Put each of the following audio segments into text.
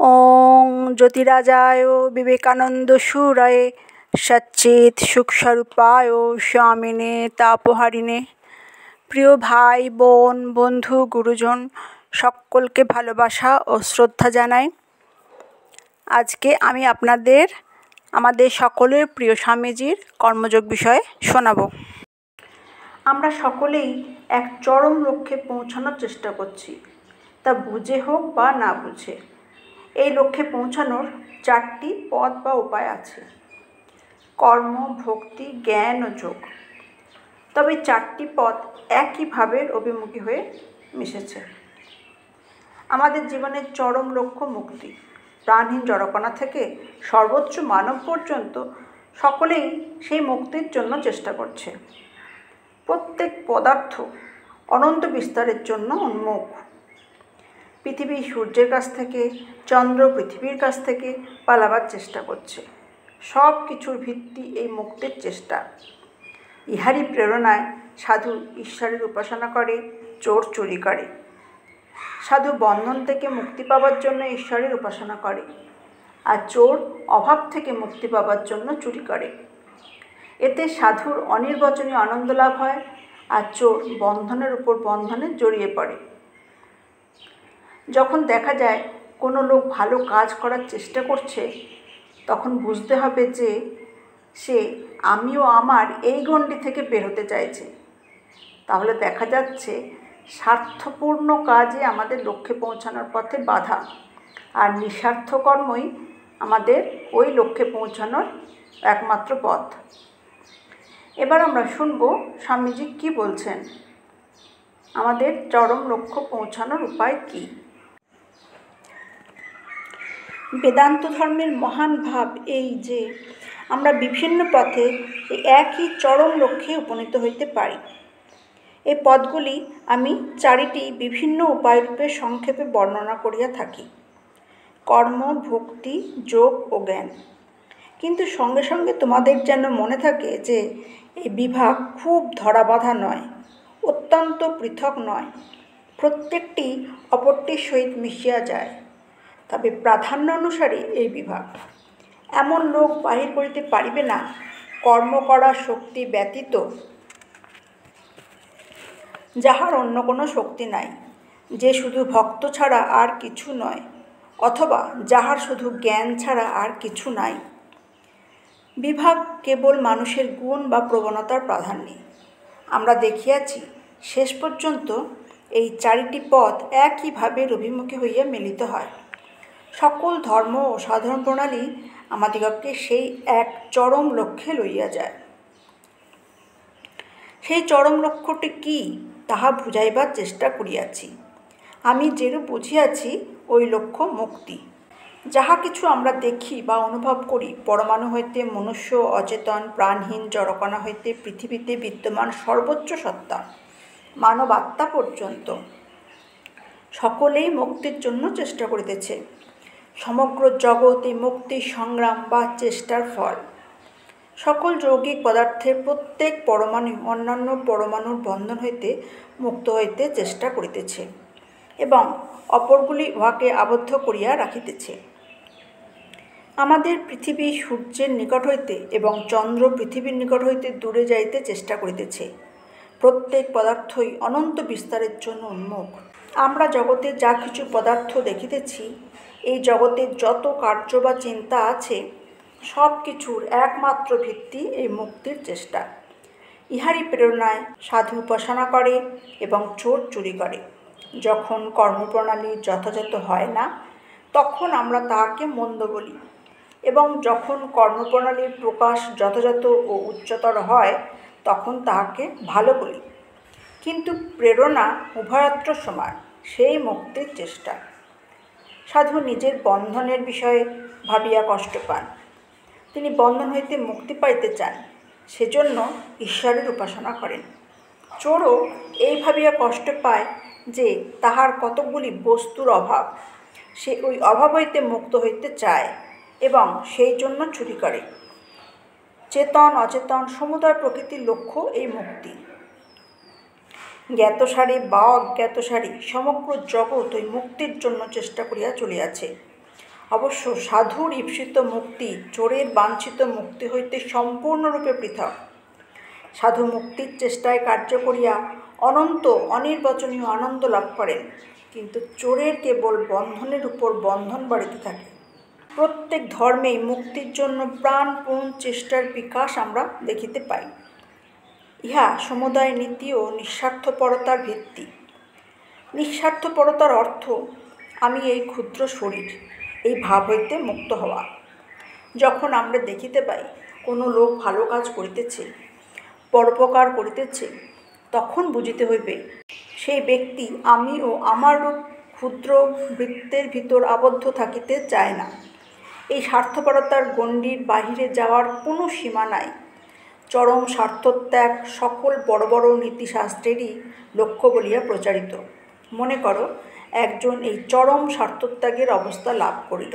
ওং জ্যোতিরাজায় বিবেকানন্দ সুরায়ে সচ্চিৎ সুখস্বরূপায় স্বামিনে তাপহারিণে। প্রিয় ভাই বোন বন্ধু গুরুজন সকলকে ভালোবাসা ও শ্রদ্ধা জানাই। আজকে আমি আপনাদের আমাদের সকলের প্রিয় স্বামীজির কর্মযোগ বিষয়ে শোনাবো। আমরা সকলেই এক চরম লক্ষ্যে পৌঁছানোর চেষ্টা করছি, তা বুঝে হোক বা না বুঝে। এই লক্ষ্যে পৌঁছানোর 4টি পথ বা উপায় আছে: কর্ম, ভক্তি, জ্ঞান ও যোগ। তবে 4টি পথ একই ভাবের অভিমুখী হয়ে মিশেছে। আমাদের জীবনের চরম লক্ষ্য মুক্তি। প্রাণহীন জড়কণা থেকে সর্বোচ্চ মানব পর্যন্ত সকলেই সেই মুক্তির জন্য চেষ্টা করছে। প্রত্যেক পদার্থ অনন্ত বিস্তারের জন্য উন্মুখ। পৃথিবী সূর্যের কাছ থেকে, চন্দ্র পৃথিবীর কাছ থেকে পালাবার চেষ্টা করছে। সব কিছুর ভিত্তি এই মুক্তির চেষ্টা। ইহারই প্রেরণায় সাধু ঈশ্বরের উপাসনা করে, চোর চুরি করে। সাধু বন্ধন থেকে মুক্তি পাবার জন্য ঈশ্বরের উপাসনা করে, আর চোর অভাব থেকে মুক্তি পাবার জন্য চুরি করে। এতে সাধুর অনির্বচনীয় আনন্দ লাভ হয়, আর চোর বন্ধনের উপর বন্ধনে জড়িয়ে পড়ে। যখন দেখা যায় কোনো লোক ভালো কাজ করার চেষ্টা করছে, তখন বুঝতে হবে যে সে আমিও আমার এই গণ্ডি থেকে বের হতে চাইছে। তাহলে দেখা যাচ্ছে স্বার্থপূর্ণ কাজই আমাদের লক্ষ্যে পৌঁছানোর পথে বাধা, আর নিঃস্বার্থ কর্মই আমাদের ওই লক্ষ্যে পৌঁছানোর একমাত্র পথ। এবার আমরা শুনব স্বামীজি কি বলছেন, আমাদের চরম লক্ষ্য পৌঁছানোর উপায় কী। বেদান্ত ধর্মের মহান ভাব এই যে আমরা বিভিন্ন পথে একই চরম লক্ষ্যে উপনীত হইতে পারি। এই পথগুলি আমি 4টি বিভিন্ন উপায়রূপে সংক্ষেপে বর্ণনা করিয়া থাকি: কর্ম, ভক্তি, যোগ ও জ্ঞান। কিন্তু সঙ্গে সঙ্গে তোমাদের যেন মনে থাকে যে এই বিভাগ খুব ধরাবাঁধা নয়, অত্যন্ত পৃথক নয়, প্রত্যেকটি অপরটির সহিত মিশিয়া যায়। তবে প্রাধান্য অনুসারে এই বিভাগ। এমন লোক বাহির করিতে পারিবে না কর্ম করার শক্তি ব্যতীত যাহার অন্য কোনো শক্তি নাই, যে শুধু ভক্ত ছাড়া আর কিছু নয়, অথবা যাহার শুধু জ্ঞান ছাড়া আর কিছু নাই। বিভাগ কেবল মানুষের গুণ বা প্রবণতার প্রাধান্যে। আমরা দেখিয়াছি শেষ পর্যন্ত এই 4টি পথ একই ভাবের অভিমুখী হইয়া মিলিত হয়। সকল ধর্ম ও সাধন প্রণালী আমাদিগকে সেই এক চরম লক্ষ্যে লইয়া যায়। সেই চরম লক্ষ্যটি কি তাহা বুঝাইবার চেষ্টা করিয়াছি। আমি যেরূপ বুঝিয়াছি ওই লক্ষ্য মুক্তি। যাহা কিছু আমরা দেখি বা অনুভব করি, পরমাণু হইতে মনুষ্য, অচেতন প্রাণহীন জড়কণা হইতে পৃথিবীতে বিদ্যমান সর্বোচ্চ সত্তা, মানব আত্মা পর্যন্ত সকলেই মুক্তির জন্য চেষ্টা করিতেছে। সমগ্র জগৎ এই মুক্তির সংগ্রাম বা চেষ্টার ফল। সকল যৌগিক পদার্থের প্রত্যেক পরমাণু অন্যান্য পরমাণুর বন্ধন হইতে মুক্ত হইতে চেষ্টা করিতেছে এবং অপরগুলি উহাকে আবদ্ধ করিয়া রাখিতেছে। আমাদের পৃথিবী সূর্যের নিকট হইতে এবং চন্দ্র পৃথিবীর নিকট হইতে দূরে যাইতে চেষ্টা করিতেছে। প্রত্যেক পদার্থই অনন্ত বিস্তারের জন্য উন্মুখ। আমরা জগতে যা কিছু পদার্থ দেখিতেছি, এই জগতের যত কার্য বা চিন্তা আছে, সব কিছুর একমাত্র ভিত্তি এই মুক্তির চেষ্টা। ইহারই প্রেরণায় সাধু উপাসনা করে এবং চোর চুরি করে। যখন কর্মপ্রণালী যথাযথ হয় না, তখন আমরা তাহাকে মন্দ বলি, এবং যখন কর্মপ্রণালীর প্রকাশ যথাযথ ও উচ্চতর হয়, তখন তাহাকে ভালো বলি। কিন্তু প্রেরণা উভয়ত্র সমান, সেই মুক্তির চেষ্টা। সাধু নিজের বন্ধনের বিষয়ে ভাবিয়া কষ্ট পান। তিনি বন্ধন হইতে মুক্তি পাইতে চান, সেজন্য ঈশ্বরের উপাসনা করেন। চোরও এই ভাবিয়া কষ্ট পায় যে তাহার কতকগুলি বস্তুর অভাব, সে ওই অভাব হইতে মুক্ত হইতে চায় এবং সেই জন্য চুরি করে। চেতন অচেতন সমুদয় প্রকৃতির লক্ষ্য এই মুক্তি। জ্ঞাতসারে বা অজ্ঞাতসারে সমগ্র জগৎ ওই মুক্তির জন্য চেষ্টা করিয়া চলিয়াছে। অবশ্য সাধুর ঈপ্সিত মুক্তি চোরের বাঞ্ছিত মুক্তি হইতে সম্পূর্ণরূপে পৃথক। সাধু মুক্তির চেষ্টায় কার্য করিয়া অনন্ত অনির্বচনীয় আনন্দ লাভ করেন, কিন্তু চোরের কেবল বন্ধনের উপর বন্ধন বাড়িতে থাকে। প্রত্যেক ধর্মেই মুক্তির জন্য প্রাণপণ চেষ্টার বিকাশ আমরা দেখিতে পাই। ইহা সমুদায় নীতি ও নিঃস্বার্থপরতার ভিত্তি। নিঃস্বার্থপরতার অর্থ আমি এই ক্ষুদ্র শরীর, এই ভাব হইতে মুক্ত হওয়া। যখন আমরা দেখিতে পাই কোনো লোক ভালো কাজ করিতেছে, পরোপকার করিতেছে, তখন বুঝিতে হইবে সেই ব্যক্তি আমি ও আমার ক্ষুদ্র বৃত্তের ভিতর আবদ্ধ থাকিতে চায় না। এই স্বার্থপরতার গণ্ডির বাহিরে যাওয়ার কোনো সীমা নাই। চরম স্বার্থত্যাগ সকল বড় বড় নীতিশাস্ত্রেরই লক্ষ্য বলিয়া প্রচারিত। মনে করো, একজন এই চরম স্বার্থত্যাগের অবস্থা লাভ করিল,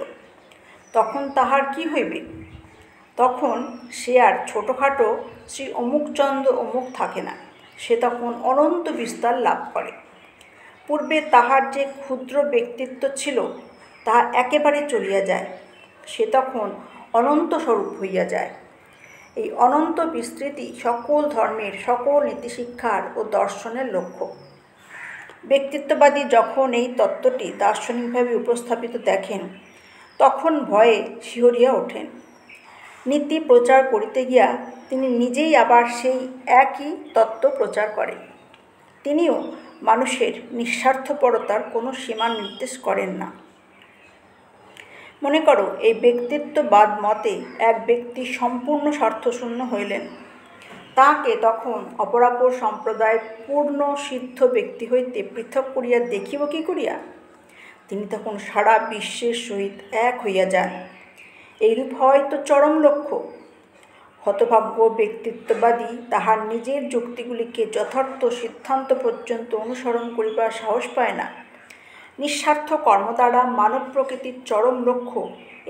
তখন তাহার কি হইবে? তখন সে আর ছোটোখাটো শ্রী অমুকচন্দ্র অমুক থাকে না, সে তখন অনন্ত বিস্তার লাভ করে। পূর্বে তাহার যে ক্ষুদ্র ব্যক্তিত্ব ছিল তাহা একেবারে চলিয়া যায়, সে তখন অনন্ত স্বরূপ হইয়া যায়। এই অনন্ত বিস্তৃতি সকল ধর্মের, সকল নীতিশিক্ষার ও দর্শনের লক্ষ্য। ব্যক্তিত্ববাদী যখন এই তত্ত্বটি দার্শনিকভাবে উপস্থাপিত দেখেন, তখন ভয়ে শিহরিয়া ওঠেন। নীতি প্রচার করিতে গিয়া তিনি নিজেই আবার সেই একই তত্ত্ব প্রচার করেন। তিনিও মানুষের নিঃস্বার্থপরতার কোনো সীমা নির্দেশ করেন না। মনে করো, এই ব্যক্তিত্ববাদ মতে এক ব্যক্তি সম্পূর্ণ স্বার্থশূন্য হইলেন। তাঁকে তখন অপরাপর সম্প্রদায়ের পূর্ণ সিদ্ধ ব্যক্তি হইতে পৃথক করিয়া দেখিব কি করিয়া? তিনি তখন সারা বিশ্বের সহিত এক হইয়া যান। এইরূপ হয়তো চরম লক্ষ্য। হতভাগ্য ব্যক্তিত্ববাদী তাহার নিজের যুক্তিগুলিকে যথার্থ সিদ্ধান্ত পর্যন্ত অনুসরণ করিবার সাহস পায় না। নিঃস্বার্থ কর্ম দ্বারা মানব প্রকৃতির চরম লক্ষ্য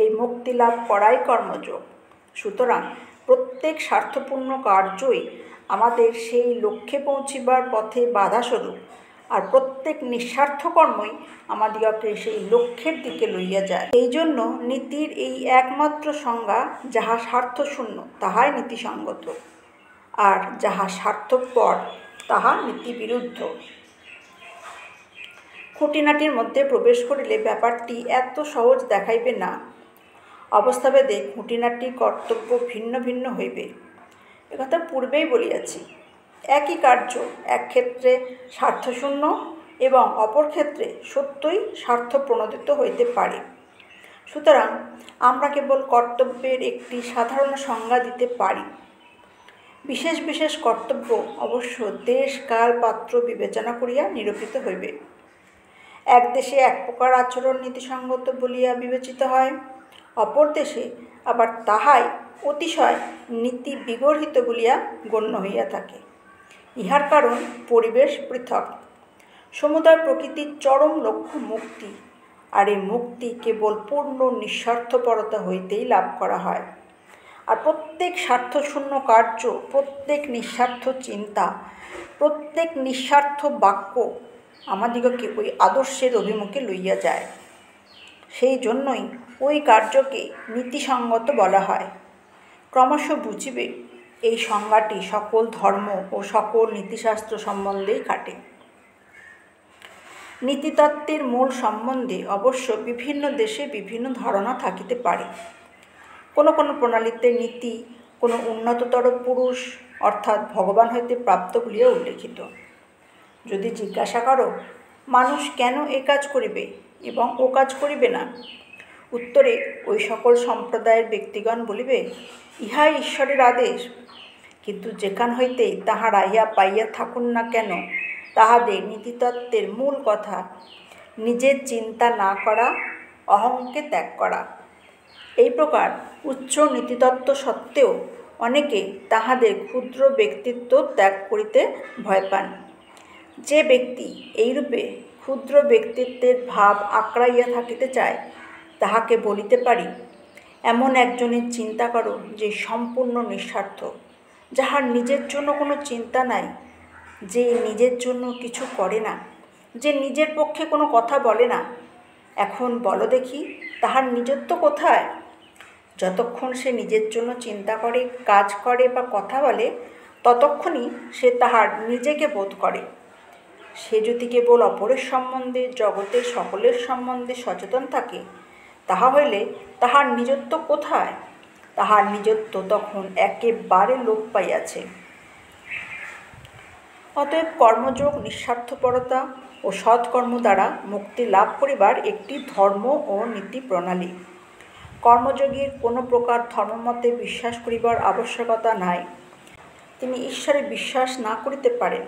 এই মুক্তি লাভ করাই কর্মযোগ। সুতরাং প্রত্যেক স্বার্থপূর্ণ কার্যই আমাদের সেই লক্ষ্যে পৌঁছিবার পথে বাধাস্বরূপ, আর প্রত্যেক নিঃস্বার্থ কর্মই আমাদিগকে সেই লক্ষ্যের দিকে লইয়া যায়। এই জন্য নীতির এই একমাত্র সংজ্ঞা, যাহা স্বার্থশূন্য তাহাই নীতিসঙ্গত, আর যাহা স্বার্থপর তাহা নীতিবিরুদ্ধ। খুঁটিনাটির মধ্যে প্রবেশ করিলে ব্যাপারটি এত সহজ দেখাইবে না। অবস্থাভেদে খুঁটিনাটি কর্তব্য ভিন্ন ভিন্ন হইবে, একথা পূর্বেই বলিয়াছি। একই কার্য এক ক্ষেত্রে স্বার্থশূন্য এবং অপর ক্ষেত্রে সত্যই স্বার্থপ্রণোদিত হইতে পারে। সুতরাং আমরা কেবল কর্তব্যের একটি সাধারণ সংজ্ঞা দিতে পারি। বিশেষ বিশেষ কর্তব্য অবশ্য দেশ, কাল, পাত্র বিবেচনা করিয়া নিরূপিত হইবে। এক দেশে এক প্রকার আচরণ নীতিসঙ্গত বলিয়া বিবেচিত হয়, অপর দেশে আবার তাহাই অতিশয় নীতি বিগর্হিত বলিয়া গণ্য হইয়া থাকে। ইহার কারণ পরিবেশ পৃথক। সমুদয় প্রকৃতির চরম লক্ষ্য মুক্তি, আর এই মুক্তি কেবল পূর্ণ নিঃস্বার্থপরতা হইতেই লাভ করা হয়। আর প্রত্যেক স্বার্থশূন্য কার্য, প্রত্যেক নিঃস্বার্থ চিন্তা, প্রত্যেক নিঃস্বার্থ বাক্য আমাদিগকে ওই আদর্শের অভিমুখে লইয়া যায়। সেই জন্যই ওই কার্যকে নীতিসঙ্গত বলা হয়। ক্রমশ বুঝিবে এই সংজ্ঞাটি সকল ধর্ম ও সকল নীতিশাস্ত্র সম্বন্ধেই খাটে। নীতিতত্ত্বের মূল সম্বন্ধে অবশ্য বিভিন্ন দেশে বিভিন্ন ধারণা থাকিতে পারে। কোনো কোনো প্রণালীতে নীতি কোনো উন্নততর পুরুষ অর্থাৎ ভগবান হইতে প্রাপ্ত বলিয়া উল্লেখিত। যদি জিজ্ঞাসা করো, মানুষ কেন এ কাজ করিবে এবং ও কাজ করিবে না, উত্তরে ওই সকল সম্প্রদায়ের ব্যক্তিগণ বলিবে, ইহাই ঈশ্বরের আদেশ। কিন্তু যেখান হইতেই তাহারা ইহা পাইয়া থাকুন না কেন, তাহাদের নীতিতত্ত্বের মূল কথা নিজের চিন্তা না করা, অহংকে ত্যাগ করা। এই প্রকার উচ্চ নীতিতত্ত্ব সত্ত্বেও অনেকে তাহাদের ক্ষুদ্র ব্যক্তিত্ব ত্যাগ করিতে ভয় পান। যে ব্যক্তি এইরূপে ক্ষুদ্র ব্যক্তিত্বের ভাব আঁকড়াইয়া থাকিতে চায়, তাহাকে বলিতে পারি, এমন একজনের চিন্তা করো যে সম্পূর্ণ নিঃস্বার্থ, যাহার নিজের জন্য কোনো চিন্তা নাই, যে নিজের জন্য কিছু করে না, যে নিজের পক্ষে কোনো কথা বলে না। এখন বলো দেখি, তাহার নিজত্ব কোথায়? যতক্ষণ সে নিজের জন্য চিন্তা করে, কাজ করে বা কথা বলে, ততক্ষণই সে তাহার নিজেকে বোধ করে। সে যদি কেবল অপরের সম্বন্ধে, জগতের সকলের সম্বন্ধে সচেতন থাকে, তাহা হইলে তাহার নিজত্ব কোথায়? তাহার নিজত্ব তখন একেবারে লোপ পাইয়াছে। অতএব কর্মযোগ, নিঃস্বার্থপরতা ও সৎকর্ম দ্বারা মুক্তি লাভ করিবার একটি ধর্ম ও নীতি প্রণালী। কর্মযোগীর কোনো প্রকার ধর্মমতে বিশ্বাস করিবার আবশ্যকতা নাই। তিনি ঈশ্বরে বিশ্বাস না করিতে পারেন,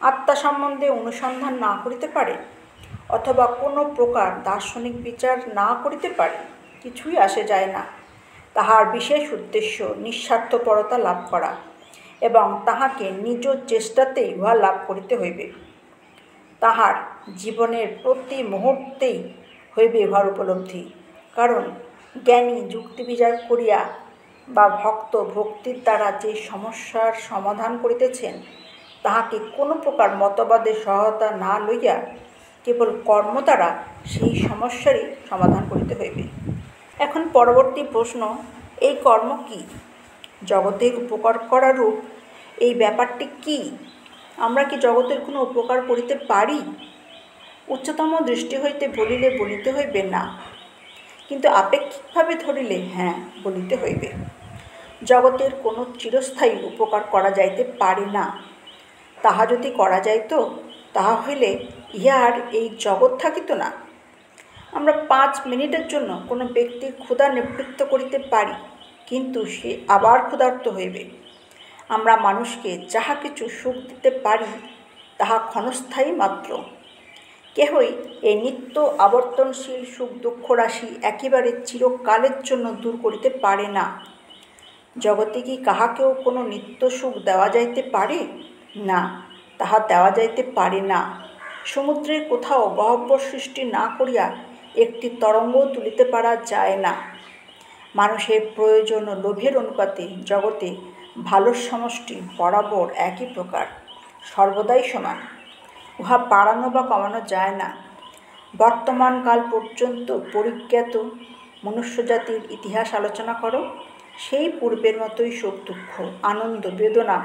আত্মা সম্বন্ধে অনুসন্ধান না করিতে পারেন, অথবা কোনো প্রকার দার্শনিক বিচার না করিতে পারেন, কিছুই আসে যায় না। তাহার বিশেষ উদ্দেশ্য নিঃস্বার্থপরতা লাভ করা, এবং তাহাকে নিজ চেষ্টাতেই উহা লাভ করিতে হইবে। তাহার জীবনের প্রতি মুহূর্তেই হইবে উহার উপলব্ধি। কারণ জ্ঞানী যুক্তিবিচার করিয়া বা ভক্ত ভক্তির দ্বারা যে সমস্যার সমাধান করিতেছেন, তাহাকে কোনো প্রকার মতবাদের সহায়তা না লইয়া কেবল কর্ম দ্বারা সেই সমস্যারই সমাধান করিতে হইবে। এখন পরবর্তী প্রশ্ন, এই কর্ম কি? জগতের উপকার করা রূপ এই ব্যাপারটি কি? আমরা কি জগতের কোনো উপকার করিতে পারি? উচ্চতম দৃষ্টি হইতে বলিলে বলিতে হইবে না, কিন্তু আপেক্ষিকভাবে ধরিলে হ্যাঁ বলিতে হইবে। জগতের কোনো চিরস্থায়ী উপকার করা যাইতে পারে না। তাহা যদি করা যাইত, তাহা হইলে ইহার এই জগৎ থাকিত না। আমরা 5 মিনিটের জন্য কোনো ব্যক্তির ক্ষুধা নিবৃত্ত করিতে পারি, কিন্তু সে আবার ক্ষুধার্ত হইবে। আমরা মানুষকে যাহা কিছু সুখ দিতে পারি, তাহা ক্ষণস্থায়ী মাত্র। কেহই এই নিত্য আবর্তনশীল সুখ দুঃখ রাশি একেবারে চিরকালের জন্য দূর করিতে পারে না। জগতে কি কাহাকেও কোনো নিত্য সুখ দেওয়া যাইতে পারে? না, তাহা দেওয়া যাইতে পারে না। সমুদ্রের কোথাও গহ্বর সৃষ্টি না করিয়া একটি তরঙ্গ তুলিতে পারা যায় না। মানুষের প্রয়োজন ও লোভের অনুপাতে জগতে ভালোর সমষ্টি বরাবর একই প্রকার, সর্বদাই সমান। উহা বাড়ানো বা কমানো যায় না। বর্তমানকাল পর্যন্ত পরিজ্ঞাত মনুষ্যজাতির ইতিহাস আলোচনা করো, সেই পূর্বের মতোই সুখ দুঃখ, আনন্দ বেদনা,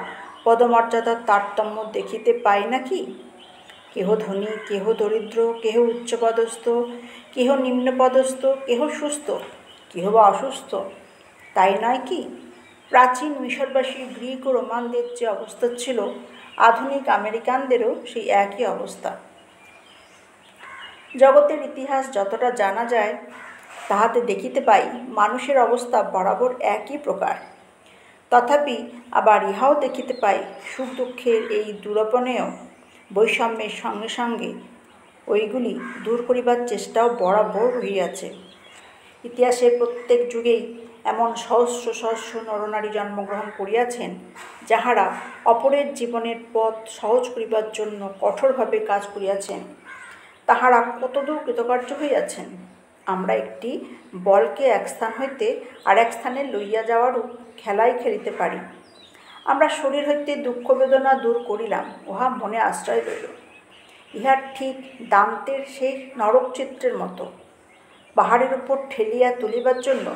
পদমর্যাদার তারতম্য দেখিতে পাই নাকি? কেহ ধনী, কেহ দরিদ্র, কেহ উচ্চপদস্থ, কেহ নিম্নপদস্থ, কেহ সুস্থ, কেহ বা অসুস্থ, তাই নয় কি? প্রাচীন মিশরবাসী গ্রিক ও রোমানদের যে অবস্থা ছিল, আধুনিক আমেরিকানদেরও সেই একই অবস্থা। জগতের ইতিহাস যতটা জানা যায়, তাহাতে দেখিতে পাই মানুষের অবস্থা বরাবর একই প্রকার। তথাপি আবার ইহাও দেখিতে পাই সুখ দুঃখের এই দুরপনেয় বৈষম্যের সঙ্গে সঙ্গে ওইগুলি দূর করিবার চেষ্টাও বরাবর রহিয়াছে। ইতিহাসের প্রত্যেক যুগেই এমন সহস্র সহস্র নরনারী জন্মগ্রহণ করিয়াছেন, যাহারা অপরের জীবনের পথ সহজ করিবার জন্য কঠোরভাবে কাজ করিয়াছেন। তাহারা কতদূর কৃতকার্য হইয়াছেন। আমরা একটি বলকে এক স্থান হইতে আর এক স্থানে লইয়া যাওয়ারও খেলাই খেলিতে পারি। আমরা শরীর হইতে দুঃখ বেদনা দূর করিলাম, উহা মনে আশ্রয় লইল। ইহার ঠিক দান্তের সেই নরক চিত্রের মতো। পাহাড়ের উপর ঠেলিয়া তুলিবার জন্য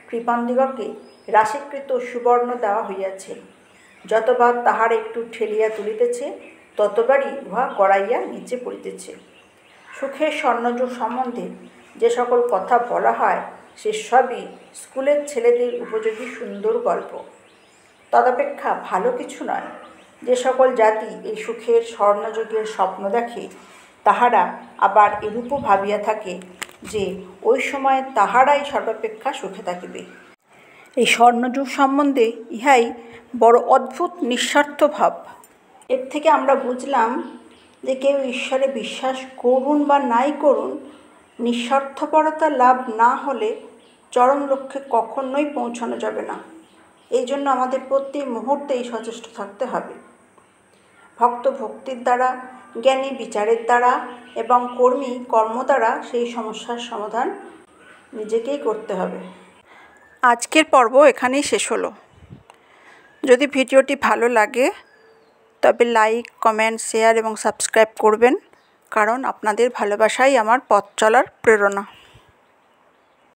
কৃপাণদিগকে রাশিকৃত সুবর্ণ দেওয়া হইয়াছে। যতবার তাহার একটু ঠেলিয়া তুলিতেছে, ততবারই উহা গড়াইয়া নিচে পড়িতেছে। সুখের স্বর্ণযুগ সম্বন্ধে যে সকল কথা বলা হয়, সে সবই স্কুলের ছেলেদের উপযোগী সুন্দর গল্প। তদপেক্ষা ভালো কিছু নয়। যে সকল জাতি এই সুখের স্বর্ণযুগের স্বপ্ন দেখে, তাহারা আবার এরূপও ভাবিয়া থাকে যে ওই সময় তাহারাই সর্বাপেক্ষা সুখে থাকিবে। এই স্বর্ণযুগ সম্বন্ধে ইহাই বড় অদ্ভুত নিঃস্বার্থ ভাব। এর থেকে আমরা বুঝলাম যে কেউ ঈশ্বরে বিশ্বাস করুন বা নাই করুন, নিঃস্বার্থপরতা লাভ না হলে চরম লক্ষ্যে কখনোই পৌঁছানো যাবে না। এই জন্য আমাদের প্রতি মুহূর্তেই সচেষ্ট থাকতে হবে। ভক্ত ভক্তির দ্বারা, জ্ঞানী বিচারের দ্বারা এবং কর্মী কর্ম দ্বারা সেই সমস্যার সমাধান নিজেকেই করতে হবে। আজকের পর্ব এখানেই শেষ হলো। যদি ভিডিওটি ভালো লাগে তবে লাইক, কমেন্ট, শেয়ার এবং সাবস্ক্রাইব করবেন, কারণ আপনাদের ভালোবাসাই আমার পথ চলার প্রেরণা।